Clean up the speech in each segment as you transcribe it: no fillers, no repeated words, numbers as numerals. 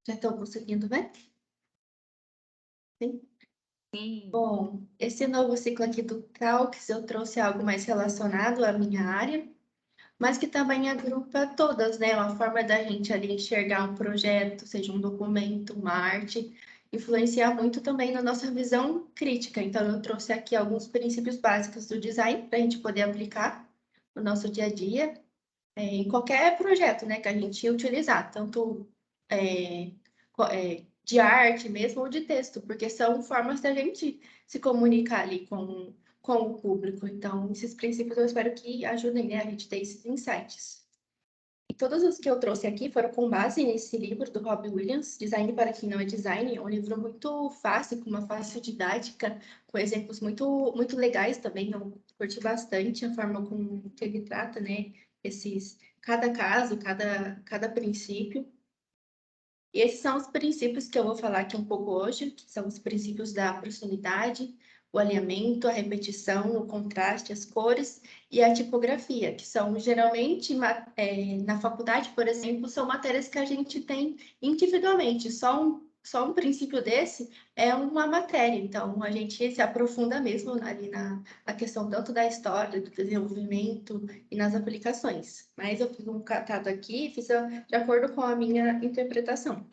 Já estão conseguindo ver? Sim? Sim. Bom, esse novo ciclo aqui do Talks eu trouxe algo mais relacionado à minha área, mas que também agrupa todas, né? Uma forma da gente ali enxergar um projeto, seja um documento, uma arte, influenciar muito também na nossa visão crítica. Então, eu trouxe aqui alguns princípios básicos do design para a gente poder aplicar no nosso dia a dia, em qualquer projeto, né, que a gente utilizar, tanto de arte mesmo ou de texto, porque são formas da gente se comunicar ali com o público. Então, esses princípios eu espero que ajudem, né, a gente ter esses insights. E todos os que eu trouxe aqui foram com base nesse livro do Robbie Williams, Design para quem não é design. É um livro muito fácil, com uma fácil didática, com exemplos muito legais também. Eu curti bastante a forma como que ele trata, né, cada caso, cada princípio. E esses são os princípios que eu vou falar aqui um pouco hoje, que são os princípios da proximidade, o alinhamento, a repetição, o contraste, as cores e a tipografia, que são geralmente na faculdade, por exemplo, são matérias que a gente tem individualmente. Só um princípio desse é uma matéria, então a gente se aprofunda mesmo ali na questão tanto da história, do desenvolvimento e nas aplicações. Mas eu fiz um catado aqui, fiz de acordo com a minha interpretação.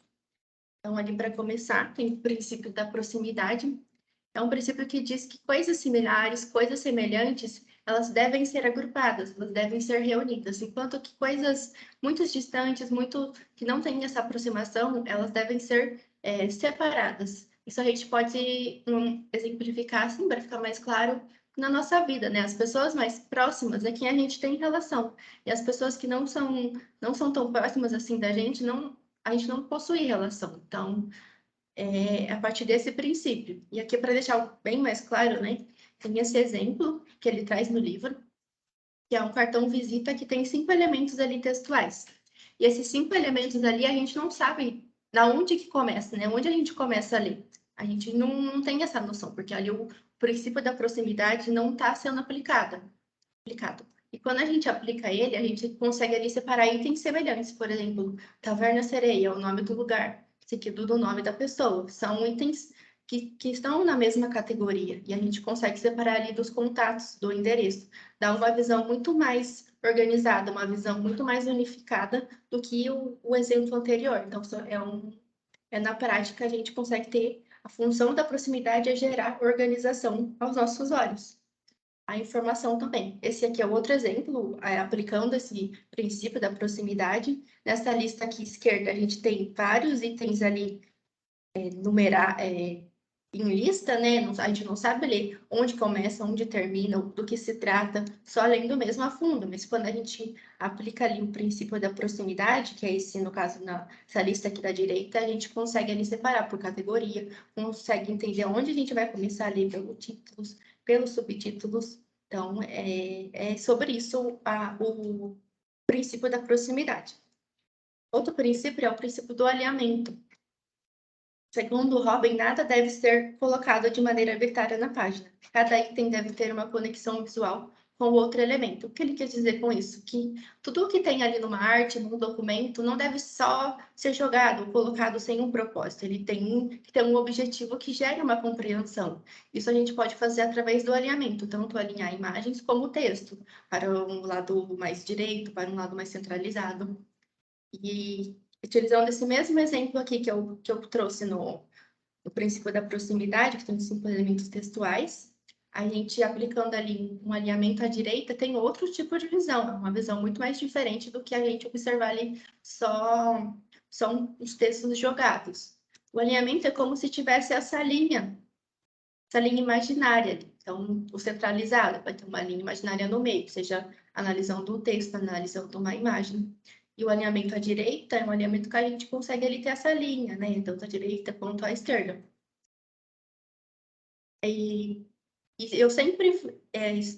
Então, ali para começar, tem o princípio da proximidade. É um princípio que diz que coisas similares, coisas semelhantes, elas devem ser agrupadas, elas devem ser reunidas, enquanto que coisas muito distantes, muito que não têm essa aproximação, elas devem ser separadas. Isso a gente pode exemplificar assim, para ficar mais claro na nossa vida, né? As pessoas mais próximas é quem a gente tem relação, e as pessoas que não são tão próximas assim da gente, a gente não possui relação. Então, a partir desse princípio. E aqui, para deixar bem mais claro, né, tem esse exemplo que ele traz no livro, que é um cartão visita que tem 5 elementos ali textuais. E esses 5 elementos ali, a gente não sabe da onde que começa, né? Onde a gente começa a ler. A gente não tem essa noção, porque ali o princípio da proximidade não está sendo aplicado. E quando a gente aplica ele, a gente consegue ali separar itens semelhantes. Por exemplo, Taverna Sereia, o nome do lugar, seguido do nome da pessoa. São itens que estão na mesma categoria. E a gente consegue separar ali dos contatos, do endereço. Dá uma visão muito mais organizada, uma visão muito mais unificada do que o exemplo anterior. Então, na prática, a gente consegue ter a função da proximidade é gerar organização aos nossos olhos. A informação também. Esse aqui é outro exemplo, aplicando esse princípio da proximidade. Nessa lista aqui esquerda, a gente tem vários itens ali em lista, né? A gente não sabe ler onde começa, onde termina, do que se trata, só lendo mesmo a fundo. Mas quando a gente aplica ali o princípio da proximidade, que é esse, no caso, nessa lista aqui da direita, a gente consegue ali separar por categoria, consegue entender onde a gente vai começar a ler pelos títulos, pelos subtítulos. Então, é sobre isso o princípio da proximidade. Outro princípio é o princípio do alinhamento. Segundo Robin, nada deve ser colocado de maneira arbitrária na página. Cada item deve ter uma conexão visual com o outro elemento. O que ele quer dizer com isso? Que tudo o que tem ali numa arte, num documento, não deve só ser jogado, colocado sem um propósito. Ele tem que ter um objetivo que gere uma compreensão. Isso a gente pode fazer através do alinhamento, tanto alinhar imagens como texto, para um lado mais direito, para um lado mais centralizado. E utilizando esse mesmo exemplo aqui que eu trouxe no princípio da proximidade, que tem 5 elementos textuais, a gente aplicando ali um alinhamento à direita tem outro tipo de visão, é uma visão muito mais diferente do que a gente observar ali só os textos jogados. O alinhamento é como se tivesse essa linha imaginária. Então, o centralizado vai ter uma linha imaginária no meio, seja analisando o texto, analisando uma imagem. E o alinhamento à direita é um alinhamento que a gente consegue ali ter essa linha, né? Tanto à direita quanto à esquerda. E eu sempre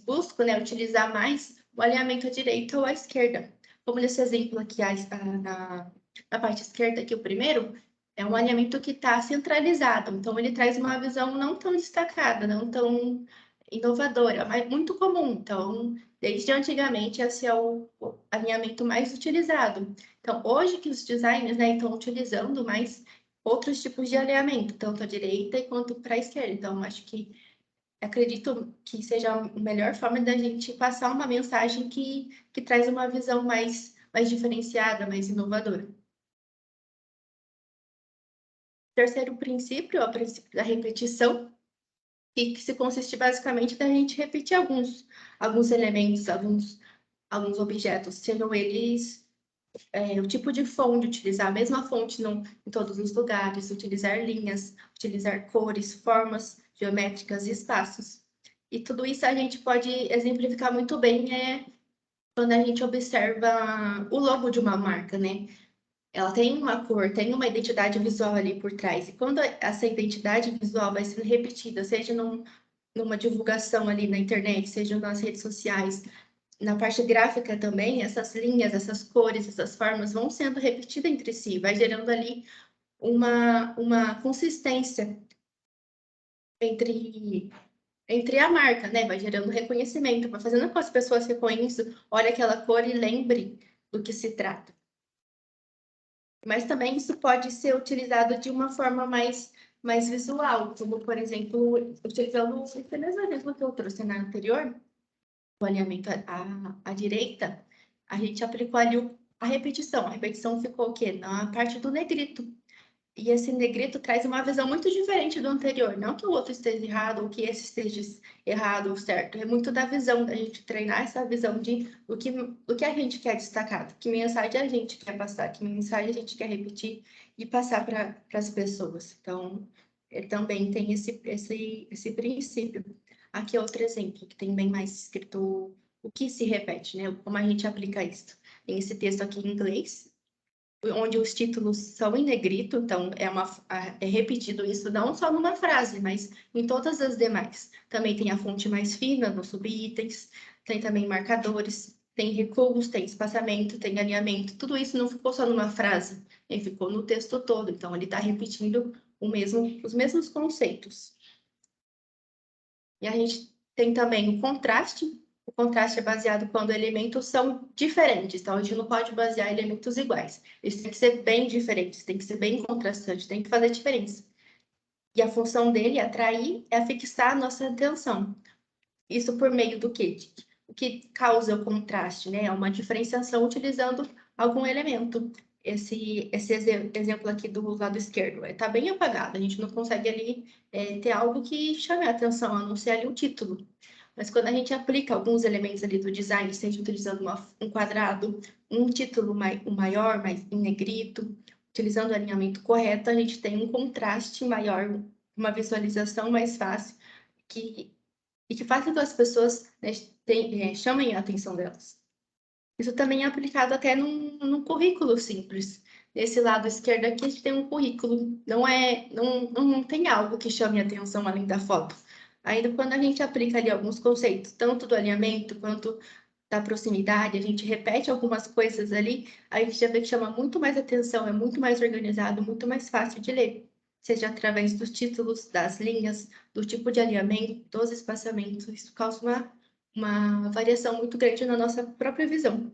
busco, né, utilizar mais o alinhamento à direita ou à esquerda. Como nesse exemplo aqui, na parte esquerda, aqui o primeiro, é um alinhamento que está centralizado. Então, ele traz uma visão não tão destacada, não tão inovadora, mas muito comum. Então, desde antigamente, esse é alinhamento mais utilizado. Então, hoje que os designers, né, estão utilizando mais outros tipos de alinhamento, tanto à direita quanto para a esquerda. Então, acho que acredito que seja a melhor forma da gente passar uma mensagem que traz uma visão mais diferenciada, mais inovadora. Terceiro princípio é o princípio da repetição, que se consiste basicamente da gente repetir alguns elementos, alguns objetos, sejam eles o tipo de fonte, utilizar a mesma fonte em todos os lugares, utilizar linhas, utilizar cores, formas geométricas e espaços. E tudo isso a gente pode exemplificar muito bem quando a gente observa o logo de uma marca, né? Ela tem uma cor, tem uma identidade visual ali por trás. E quando essa identidade visual vai sendo repetida, seja numa divulgação ali na internet, seja nas redes sociais, na parte gráfica também, essas linhas, essas cores, essas formas vão sendo repetidas entre si, vai gerando ali uma consistência entre a marca, né? Vai gerando reconhecimento, vai fazendo com que as pessoas reconheçam, olhem aquela cor e lembrem do que se trata. Mas também isso pode ser utilizado de uma forma mais visual, como, por exemplo, utilizando esse mesmo exemplo que eu trouxe na anterior, o alinhamento à direita, a gente aplicou ali a repetição. A repetição ficou o quê? Na parte do negrito. E esse negrito traz uma visão muito diferente do anterior. Não que o outro esteja errado ou que esse esteja errado ou certo. É muito da visão, da gente treinar essa visão de o que a gente quer destacar, que mensagem a gente quer passar, que mensagem a gente quer repetir e passar para as pessoas. Então, também tem esse princípio. Aqui é outro exemplo, que tem bem mais escrito o que se repete, né? Como a gente aplica isso. Tem esse texto aqui em inglês, onde os títulos são em negrito, então é repetido isso não só numa frase, mas em todas as demais. Também tem a fonte mais fina nos subitens, tem também marcadores, tem recuos, tem espaçamento, tem alinhamento. Tudo isso não ficou só numa frase, ele ficou no texto todo, então ele está repetindo os mesmos conceitos. E a gente tem também o contraste. O contraste é baseado quando elementos são diferentes. Então, a gente não pode basear elementos iguais. Eles têm que ser bem diferentes, tem que ser bem contrastante, tem que fazer diferença. E a função dele é atrair, é fixar a nossa atenção. Isso por meio do quê? O que causa o contraste, né? É uma diferenciação utilizando algum elemento. Esse exemplo aqui do lado esquerdo está bem apagado, a gente não consegue ali ter algo que chame a atenção, a não ser ali o título. Mas quando a gente aplica alguns elementos ali do design, seja utilizando um quadrado, um título maior, mais em negrito, utilizando o alinhamento correto, a gente tem um contraste maior, uma visualização mais fácil e que faz com que as pessoas, né, chamem a atenção delas. Isso também é aplicado até num currículo simples. Nesse lado esquerdo aqui, a gente tem um currículo. Não tem algo que chame a atenção além da foto. Ainda quando a gente aplica ali alguns conceitos, tanto do alinhamento quanto da proximidade, a gente repete algumas coisas ali, a gente já vê que chama muito mais atenção, é muito mais organizado, muito mais fácil de ler. Seja através dos títulos, das linhas, do tipo de alinhamento, dos espaçamentos. Isso causa uma variação muito grande na nossa própria visão.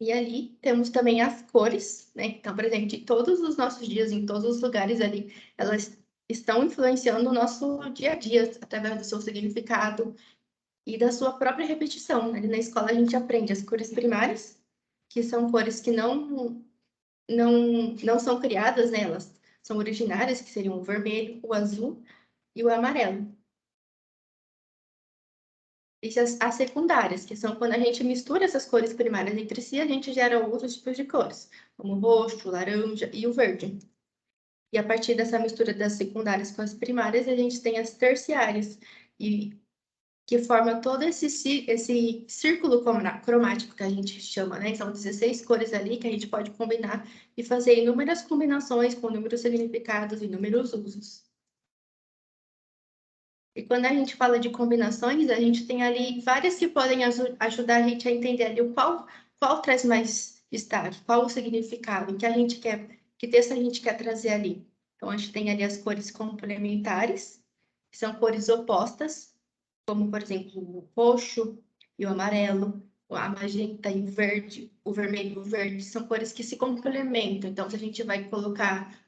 E ali temos também as cores, né, que estão presentes em todos os nossos dias, em todos os lugares ali. Elas estão influenciando o nosso dia a dia, através do seu significado e da sua própria repetição. Ali na escola a gente aprende as cores primárias, que são cores que não são criadas, né, elas são originárias, que seriam o vermelho, o azul e o amarelo. E as secundárias, que são quando a gente mistura essas cores primárias entre si, a gente gera outros tipos de cores, como o roxo, o laranja e o verde. E a partir dessa mistura das secundárias com as primárias, a gente tem as terciárias, e que forma todo esse círculo cromático que a gente chama, né? São 16 cores ali que a gente pode combinar e fazer inúmeras combinações com inúmeros significados e inúmeros usos. E quando a gente fala de combinações, a gente tem ali várias que podem ajudar a gente a entender ali qual traz mais destaque, qual o significado, que texto a gente quer trazer ali. Então, a gente tem ali as cores complementares, que são cores opostas, como, por exemplo, o roxo e o amarelo. a magenta e o vermelho e o verde são cores que se complementam. Então, se a gente vai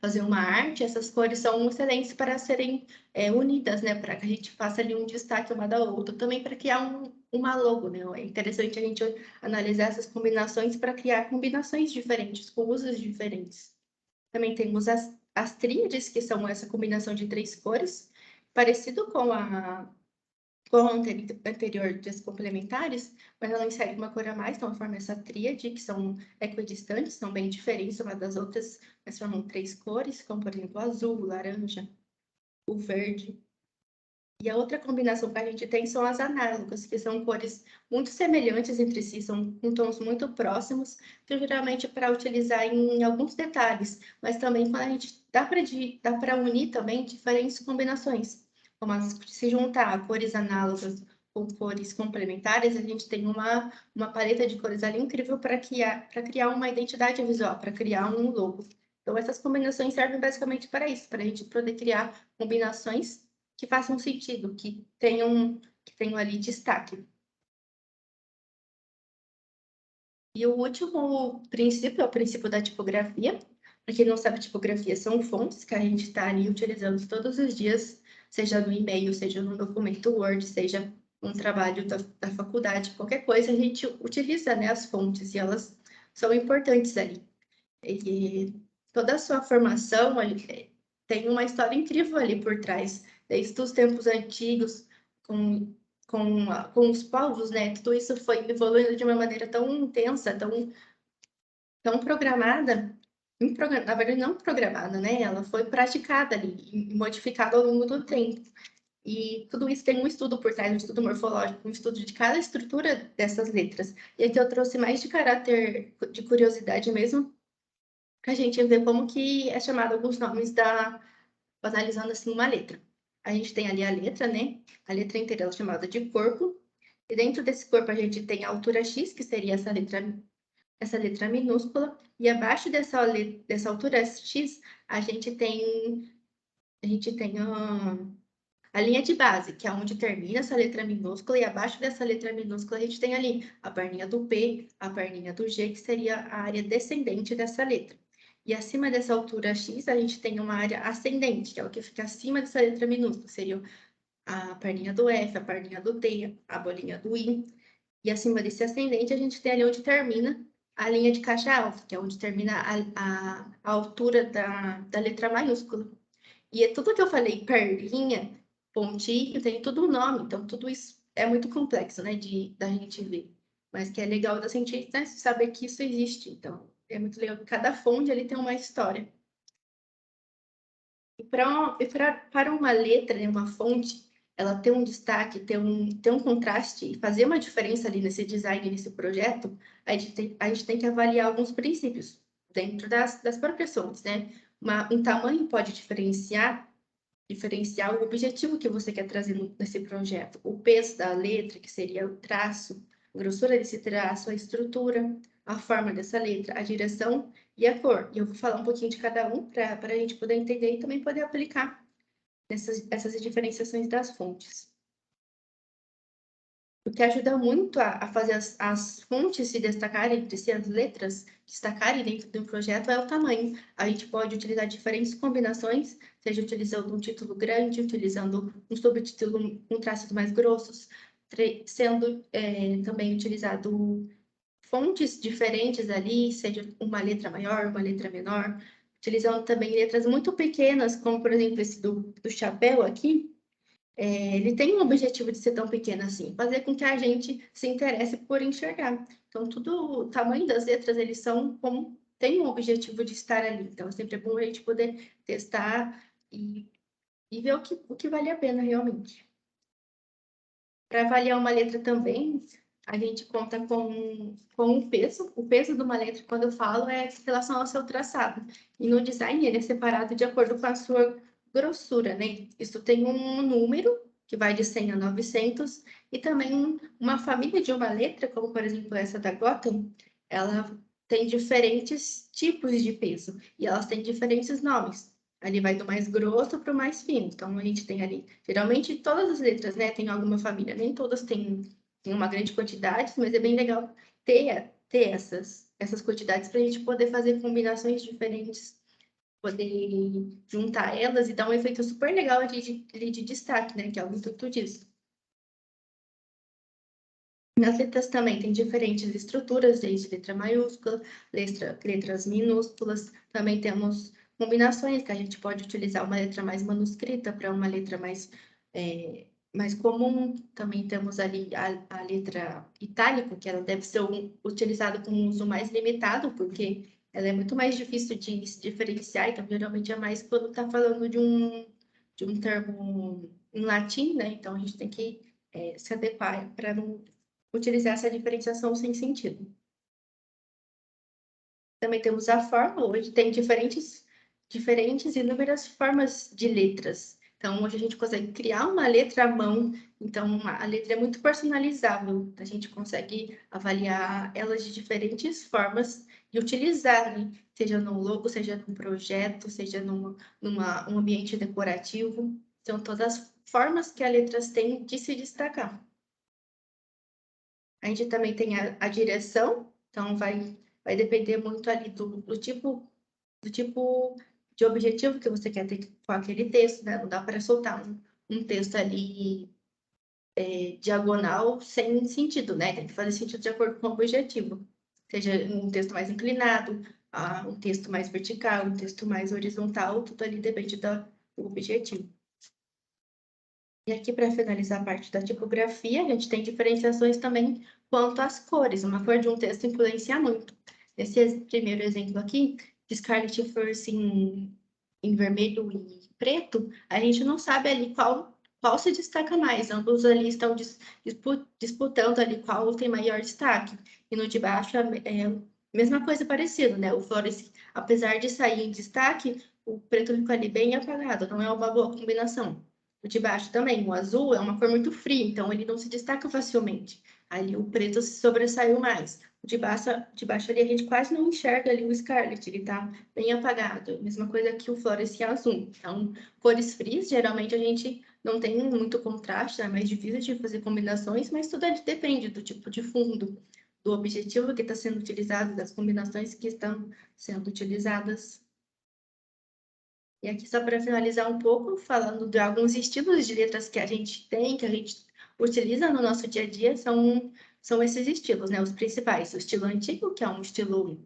fazer uma arte, essas cores são excelentes para serem unidas, né? Para que a gente faça ali um destaque uma da outra. Também para criar uma logo, né? É interessante a gente analisar essas combinações para criar combinações diferentes, com usos diferentes. Também temos as tríades, que são essa combinação de 3 cores, parecido com a anterior das complementares, mas ela insere uma cor a mais, então forma essa tríade, que são equidistantes, são bem diferentes uma das outras, mas formam 3 cores, como por exemplo o azul, o laranja, o verde. E a outra combinação que a gente tem são as análogas, que são cores muito semelhantes entre si, são com tons muito próximos, que geralmente para utilizar em alguns detalhes, mas também quando a gente dá para unir também diferentes combinações, como se juntar cores análogas com cores complementares, a gente tem uma paleta de cores ali incrível para criar uma identidade visual, para criar um logo. Então, essas combinações servem basicamente para isso, para a gente poder criar combinações que façam sentido, que tenham ali destaque. E o último princípio é o princípio da tipografia. Para quem não sabe, tipografia são fontes que a gente está ali utilizando todos os dias, seja no e-mail, seja no documento Word, seja um trabalho da faculdade, qualquer coisa, a gente utiliza, né, as fontes e elas são importantes ali. E toda a sua formação tem uma história incrível ali por trás, desde os tempos antigos, com, com os povos, né? Tudo isso foi evoluindo de uma maneira tão intensa, tão programada, na verdade não programada, né? Ela foi praticada ali e modificada ao longo do tempo. E tudo isso tem um estudo por trás, um estudo morfológico, um estudo de cada estrutura dessas letras. E aqui eu trouxe mais de caráter de curiosidade mesmo, a gente vê como que é chamado alguns nomes analisando assim uma letra. A gente tem ali a letra, né? A letra inteira é chamada de corpo. E dentro desse corpo a gente tem a altura X, que seria essa letra minúscula. E abaixo dessa altura X, a linha de base, que é onde termina essa letra minúscula, e abaixo dessa letra minúscula a gente tem ali a perninha do P, a perninha do G, que seria a área descendente dessa letra. E acima dessa altura X, a gente tem uma área ascendente, que é o que fica acima dessa letra minúscula, seria a perninha do F, a perninha do T, a bolinha do I. E acima desse ascendente, a gente tem ali onde termina a linha de caixa alta, que é onde termina a altura da letra maiúscula. E é tudo que eu falei, perlinha, pontinho, tem tudo um nome, então tudo isso é muito complexo, né, da gente ver. Mas que é legal da gente, né, saber que isso existe. Então, é muito legal que cada fonte ali tem uma história. E para uma letra, né, uma fonte, ela ter um destaque, ter um contraste e fazer uma diferença ali nesse design, nesse projeto, a gente tem que avaliar alguns princípios dentro das próprias fontes, né? Um tamanho pode diferenciar o objetivo que você quer trazer nesse projeto, o peso da letra, que seria o traço, a grossura desse traço, a estrutura, a forma dessa letra, a direção e a cor. E eu vou falar um pouquinho de cada um para a gente poder entender e também poder aplicar essas diferenciações das fontes. O que ajuda muito a fazer as fontes se destacarem entre si, as letras destacarem dentro de um projeto, é o tamanho. A gente pode utilizar diferentes combinações, seja utilizando um título grande, utilizando um subtítulo com traços mais grossos, sendo também utilizado fontes diferentes ali, seja uma letra maior, uma letra menor, utilizando também letras muito pequenas, como por exemplo esse do chapéu aqui, ele tem um objetivo de ser tão pequeno assim, fazer com que a gente se interesse por enxergar. Então, o tamanho das letras, eles são como tem um objetivo de estar ali. Então, sempre é bom a gente poder testar e ver o que vale a pena realmente. Para avaliar uma letra também, a gente conta com o peso. O peso de uma letra, quando eu falo, é em relação ao seu traçado. E no design, ele é separado de acordo com a sua grossura, né? Isso tem um número, que vai de 100 a 900, e também uma família de uma letra, como por exemplo essa da Gotham, ela tem diferentes tipos de peso, e elas têm diferentes nomes. Ali vai do mais grosso para o mais fino. Então, a gente tem ali, geralmente, todas as letras, né, tem alguma família, nem todas têm em uma grande quantidade, mas é bem legal ter essas quantidades para a gente poder fazer combinações diferentes, poder juntar elas e dar um efeito super legal de destaque, né? Que é o intuito disso. Nas letras também tem diferentes estruturas, desde letra maiúscula, letras minúsculas. Também temos combinações que a gente pode utilizar uma letra mais manuscrita para uma letra mais comum. Também temos ali a letra itálica, que ela deve ser utilizada com um uso mais limitado, porque ela é muito mais difícil de se diferenciar, então geralmente é mais quando está falando de um termo em latim, né? Então a gente tem que se adequar para não utilizar essa diferenciação sem sentido. Também temos a forma, hoje tem diferentes e inúmeras formas de letras. Então, hoje a gente consegue criar uma letra à mão, então a letra é muito personalizável, a gente consegue avaliar elas de diferentes formas e utilizar, né? Seja no logo, seja num projeto, seja um ambiente decorativo. Então, todas as formas que as letras têm de se destacar. A gente também tem a direção, então vai depender muito ali do tipo de objetivo que você quer ter com aquele texto, né? Não dá para soltar um texto ali diagonal sem sentido, né? Tem que fazer sentido de acordo com o objetivo. Seja um texto mais inclinado, um texto mais vertical, um texto mais horizontal, tudo ali depende do objetivo. E aqui, para finalizar a parte da tipografia, a gente tem diferenciações também quanto às cores. Uma cor de um texto influencia muito. Esse primeiro exemplo aqui, de Scarlet First em vermelho e preto, a gente não sabe ali qual se destaca mais. Ambos ali estão disputando ali qual tem maior destaque. E no de baixo é a mesma coisa parecida, né? O Flores, apesar de sair em destaque, o preto fica ali bem apagado, não é uma boa combinação. O de baixo também, o azul é uma cor muito fria, então ele não se destaca facilmente. Ali o preto se sobressaiu mais. O de baixo ali a gente quase não enxerga ali o Scarlet, ele tá bem apagado. Mesma coisa que o Flores azul. Então, cores frias, geralmente a gente não tem muito contraste, é mais difícil de fazer combinações, mas tudo depende do tipo de fundo, do objetivo que está sendo utilizado, das combinações que estão sendo utilizadas. E aqui, só para finalizar um pouco, falando de alguns estilos de letras que a gente tem, que a gente utiliza no nosso dia a dia, são esses estilos, né? Os principais. O estilo antigo, que é um estilo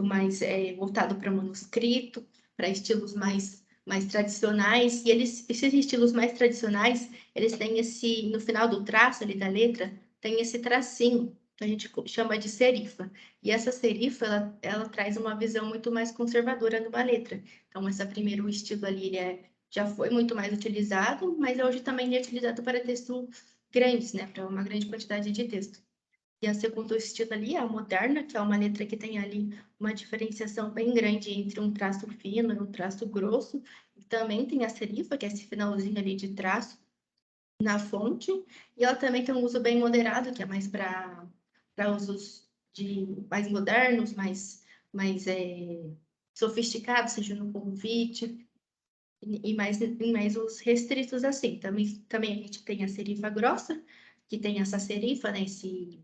mais voltado para manuscrito, para estilos mais tradicionais. E esses estilos mais tradicionais, eles têm no final do traço ali da letra, tem esse tracinho, que a gente chama de serifa. E essa serifa, ela traz uma visão muito mais conservadora numa letra. Então, esse primeiro estilo ali, já foi muito mais utilizado, mas hoje também é utilizado para textos grandes, né? Para uma grande quantidade de texto. E a segundo estilo ali é a moderna, que é uma letra que tem ali uma diferenciação bem grande entre um traço fino e um traço grosso. E também tem a serifa, que é esse finalzinho ali de traço na fonte. E ela também tem um uso bem moderado, que é mais para usos mais modernos, mais sofisticados, seja no convite, e mais os restritos assim. Também a gente tem a serifa grossa, que tem essa serifa, né, esse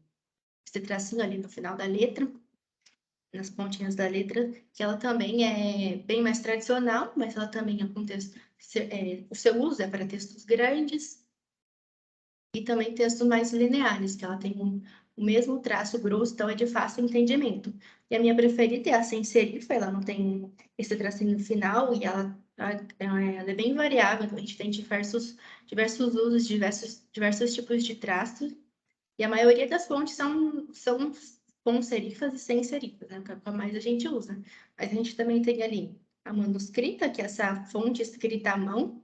tracinho ali no final da letra, nas pontinhas da letra, que ela também é bem mais tradicional, mas ela também o seu uso é para textos grandes e também textos mais lineares, que ela tem o mesmo traço grosso, então é de fácil entendimento. E a minha preferida é a sem serifa, ela não tem esse tracinho final e ela é bem variável, então a gente tem diversos usos, diversos tipos de traços. E a maioria das fontes são com serifas e sem serifas, né? Que é o que mais a gente usa. Mas a gente também tem ali a manuscrita, que é essa fonte escrita à mão,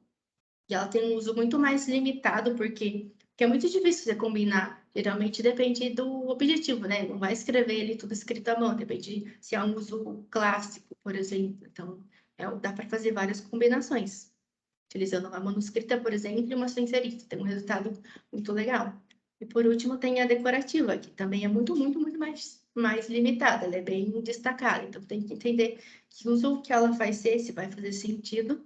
e ela tem um uso muito mais limitado, porque é muito difícil você combinar. Geralmente depende do objetivo, né? Não vai escrever ele tudo escrito à mão, depende se é um uso clássico, por exemplo. Então, dá para fazer várias combinações. Utilizando uma manuscrita, por exemplo, e uma sem serif. Tem um resultado muito legal. E por último, tem a decorativa, que também é muito, muito, muito mais limitada, ela é bem destacada. Então, tem que entender que uso que ela vai ser, se vai fazer sentido.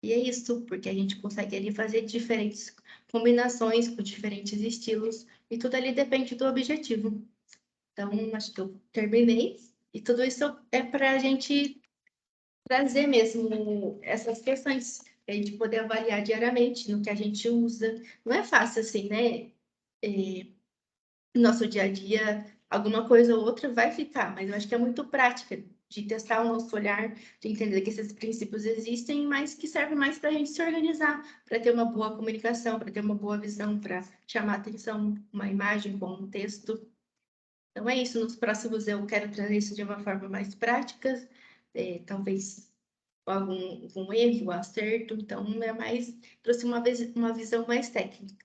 E é isso, porque a gente consegue ali fazer diferentes combinações com diferentes estilos, e tudo ali depende do objetivo. Então, acho que eu terminei, e tudo isso é para a gente trazer mesmo essas questões, a gente poder avaliar diariamente no que a gente usa. Não é fácil assim, né? No nosso dia a dia, alguma coisa ou outra vai ficar, mas eu acho que é muito prática de testar o nosso olhar, de entender que esses princípios existem, mas que serve mais para a gente se organizar, para ter uma boa comunicação, para ter uma boa visão, para chamar atenção, uma imagem com um texto. Então é isso, nos próximos eu quero trazer isso de uma forma mais prática, talvez algum erro, acerto, então é mais, trouxe uma visão mais técnica.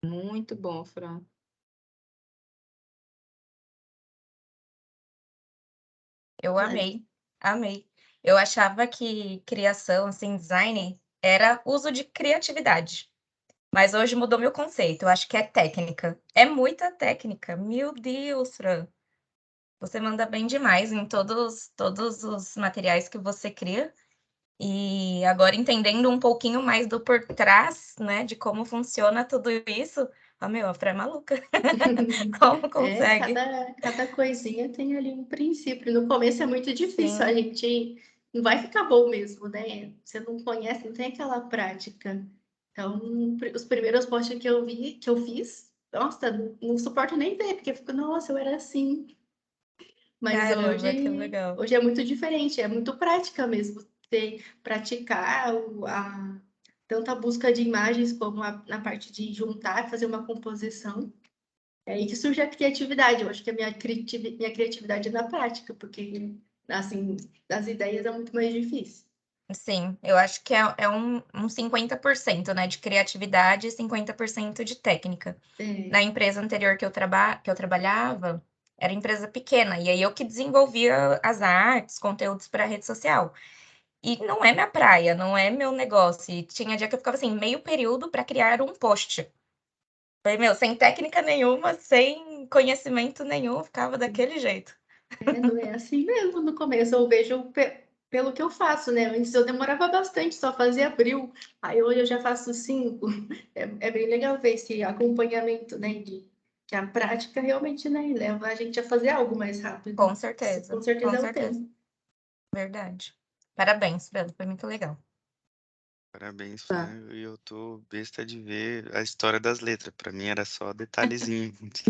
Muito bom, Fran. Eu amei, amei. Eu achava que criação, assim, design, era uso de criatividade. Mas hoje mudou meu conceito. Eu acho que é técnica. É muita técnica. Meu Deus, Fran. Você manda bem demais em todos os materiais que você cria. E agora entendendo um pouquinho mais do por trás, né, de como funciona tudo isso. Ah, meu, a Fran é maluca. Como consegue? Cada coisinha tem ali um princípio. No começo é muito difícil, a Sim. gente não vai ficar bom mesmo, né? Você não conhece, não tem aquela prática. Então, os primeiros posts que eu vi, que eu fiz, nossa, não suporto nem ver, porque eu fico, nossa, eu era assim. Mas Caramba, que legal. hoje é muito diferente, é muito prática mesmo. Você praticar tanto a busca de imagens como na parte de juntar, fazer uma composição. É aí que surge a criatividade. Eu acho que a minha criatividade é na prática, porque, assim, das ideias é muito mais difícil. Sim, eu acho que é um 50%, né, de criatividade e 50% de técnica. É, Na empresa anterior que eu trabalhava, era empresa pequena, e aí eu que desenvolvia as artes, conteúdos para rede social. E não é minha praia, não é meu negócio. E tinha dia que eu ficava assim, meio período para criar um post. Falei, meu, sem técnica nenhuma, sem conhecimento nenhum, ficava daquele jeito. não é assim mesmo no começo. Eu vejo pelo que eu faço, né? Antes eu demorava bastante, só fazia abril. Aí hoje eu já faço 5. É bem legal ver esse acompanhamento, né? Que a prática realmente, né, leva a gente a fazer algo mais rápido. Com Isso, com certeza, certeza com é o certeza. tempo. Verdade. Parabéns, Belo, foi muito legal. Parabéns, Tá. Fran. E eu tô besta de ver a história das letras. Pra mim era só detalhezinho de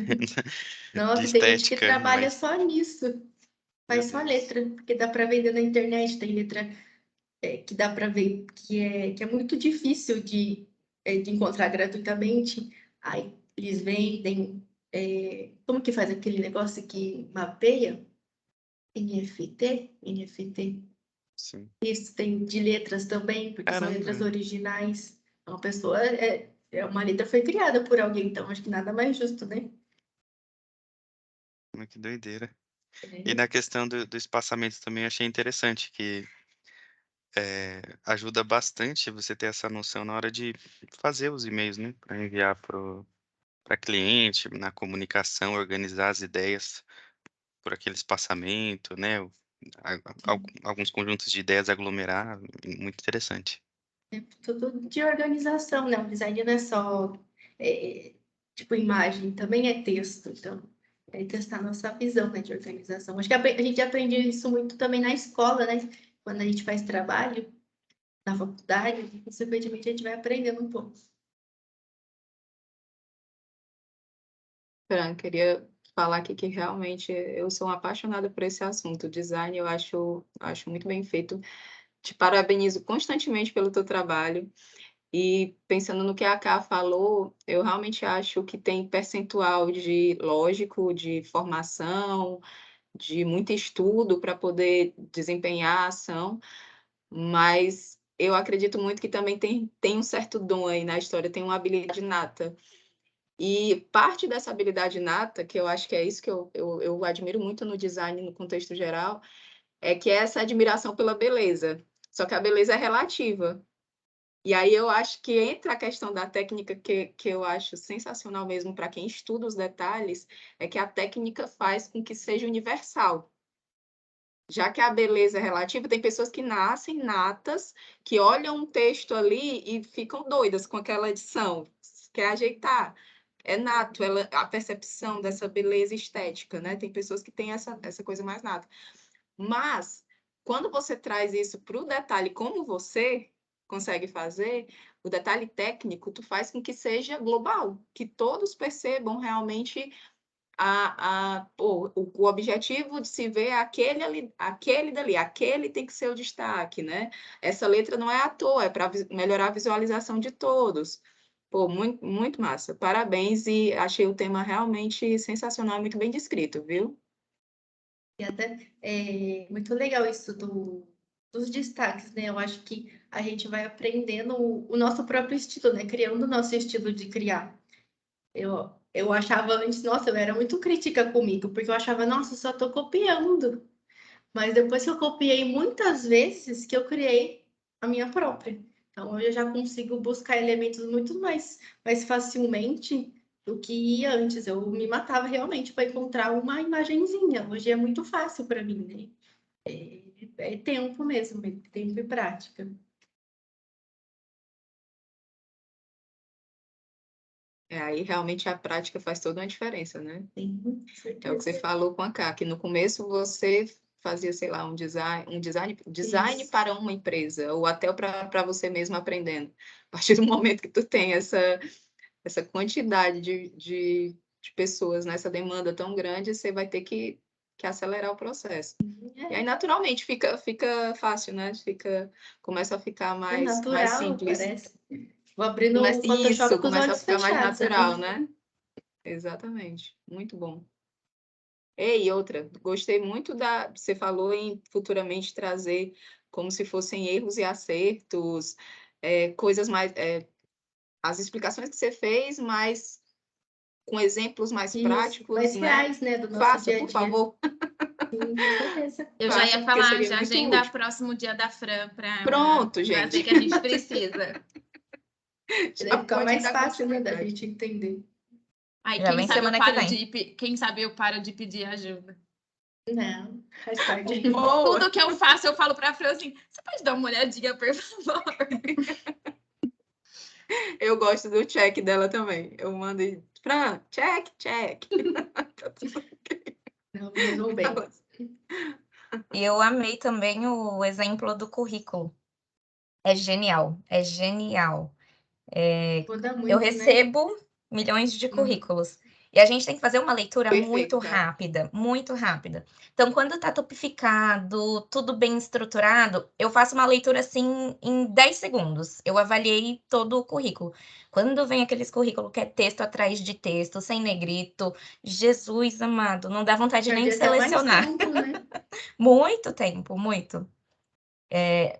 Nossa, tem gente que estética, trabalha mas, só nisso. meu Faz só Deus. letra, porque dá para vender na internet, tem letra que dá para ver que é muito difícil de encontrar gratuitamente. Aí eles vendem, como que faz aquele negócio que mapeia? NFT? Sim. Isso tem de letras também, porque são letras Caramba, originais. Uma pessoa, uma letra foi criada por alguém, então acho que nada mais justo, né? que doideira. E É, na questão do espaçamento também eu achei interessante que ajuda bastante você ter essa noção na hora de fazer os e-mails, né? Para enviar para cliente, na comunicação, organizar as ideias por aquele espaçamento, né? Alguns conjuntos de ideias aglomerar, muito interessante. tudo de organização, né? O design não é só é, tipo imagem, também é texto. Então, é testar nossa visão, né, de organização. Acho que a gente aprende isso muito também na escola, né? Quando a gente faz trabalho na faculdade, consequentemente a gente vai aprendendo um pouco. Fran, queria falar aqui que realmente eu sou uma apaixonada por esse assunto. O design eu acho muito bem feito. Te parabenizo constantemente pelo teu trabalho. E pensando no que a Ká falou, eu realmente acho que tem percentual de lógico, de formação, de muito estudo para poder desempenhar a ação, mas eu acredito muito que também tem um certo dom aí na história, tem uma habilidade nata. E parte dessa habilidade nata, que eu acho que é isso que eu admiro muito no design, no contexto geral, é que é essa admiração pela beleza. Só que a beleza é relativa. E aí eu acho que entra a questão da técnica, que eu acho sensacional mesmo para quem estuda os detalhes, é que a técnica faz com que seja universal. Já que a beleza é relativa, tem pessoas que nascem natas, que olham um texto ali e ficam doidas com aquela edição, quer ajeitar. É nato, a percepção dessa beleza estética, né? Tem pessoas que têm essa coisa mais nata. Mas, quando você traz isso para o detalhe, como você consegue fazer, o detalhe técnico, tu faz com que seja global, que todos percebam realmente o objetivo de se ver é aquele dali, aquele tem que ser o destaque, né? Essa letra não é à toa, é para melhorar a visualização de todos. Pô, muito, muito massa. Parabéns e achei o tema realmente sensacional, muito bem descrito, viu? E até é muito legal isso dos destaques, né? Eu acho que a gente vai aprendendo o nosso próprio estilo, né? Criando o nosso estilo de criar. Eu achava antes, nossa, eu era muito crítica comigo, porque eu achava, nossa, eu só tô copiando. Mas depois que eu copiei muitas vezes, que eu criei a minha própria. Então, hoje eu já consigo buscar elementos muito mais facilmente do que ia antes. Eu me matava realmente para encontrar uma imagenzinha. Hoje é muito fácil para mim, né? É tempo mesmo, é tempo e prática. Aí realmente a prática faz toda uma diferença, né? Sim, É o que certeza. você falou com a Ká, que no começo você fazia, sei lá, um design Isso. para uma empresa, ou até para você mesmo aprendendo. A partir do momento que tu tem essa quantidade de pessoas nessa demanda tão grande, você vai ter que acelerar o processo. E aí, naturalmente, fica fácil, né? Começa a ficar É mais natural, simples. parece. Vou abrindo o Photoshop com os Começa a olhos ficar mais fechados. natural, né? Exatamente. Muito bom. E outra, gostei muito você falou em futuramente trazer como se fossem erros e acertos, coisas mais, as explicações que você fez, mas com exemplos mais Isso, práticos, mais né? reais, né, do nosso Faça, dia a por dia. favor. Sim, com certeza. Eu já Faça, ia porque falar, seria já muito agenda útil. próximo dia da Fran para Pronto, trazer gente. que a gente precisa. Daí fica pode mais dar fácil, né, da continuidade. gente entender. Aí, Já vem semana que vem. quem sabe eu paro de pedir ajuda. Não, faz parte. Boa! Tudo que eu faço, eu falo para a Fran assim, você pode dar uma olhadinha, por favor? Eu gosto do check dela também. Eu mando e... Fran, check, check. Tá tudo ok. Não, mandou bem. E eu amei também o exemplo do currículo. É genial, é genial. Muda muito, Eu né? recebo milhões de Uhum. currículos. E a gente tem que fazer uma leitura Perfeito, muito tá? rápida, muito rápida. Então, quando tá topificado, tudo bem estruturado, eu faço uma leitura assim em 10 segundos. Eu avaliei todo o currículo. Quando vem aqueles currículos que é texto atrás de texto, sem negrito, Jesus amado, não dá vontade nem de Perdi até mais selecionar. tempo, né? Muito tempo, muito.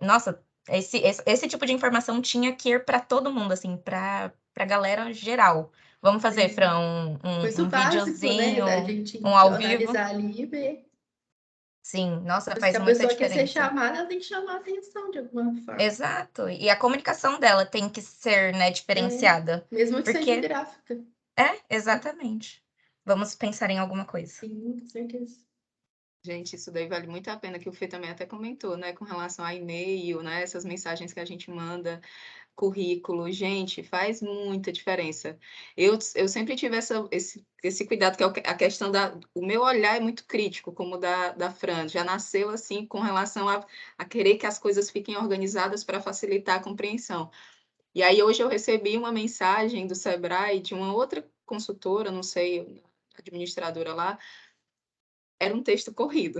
Nossa, esse tipo de informação tinha que ir para todo mundo, assim, para a galera geral. Vamos fazer, Fran, Coisa um básico, né, da videozinho, gente um ao vivo? analisar ali e ver. Sim, nossa, Mas faz que a muita pessoa quer ser diferença. chamada, ela tem que chamar a atenção de alguma forma. Exato. E a comunicação dela tem que ser, né, diferenciada. Mesmo que seja Porque gráfica. exatamente. Vamos pensar em alguma coisa. Sim, com certeza. Gente, isso daí vale muito a pena, que o Fê também até comentou, né, com relação a e-mail, né, essas mensagens que a gente manda, currículo, gente, faz muita diferença. Eu sempre tive esse cuidado, que é a questão o meu olhar é muito crítico, como o da Fran, já nasceu assim com relação a querer que as coisas fiquem organizadas para facilitar a compreensão. E aí hoje eu recebi uma mensagem do Sebrae de uma outra consultora, não sei, administradora lá, era um texto corrido.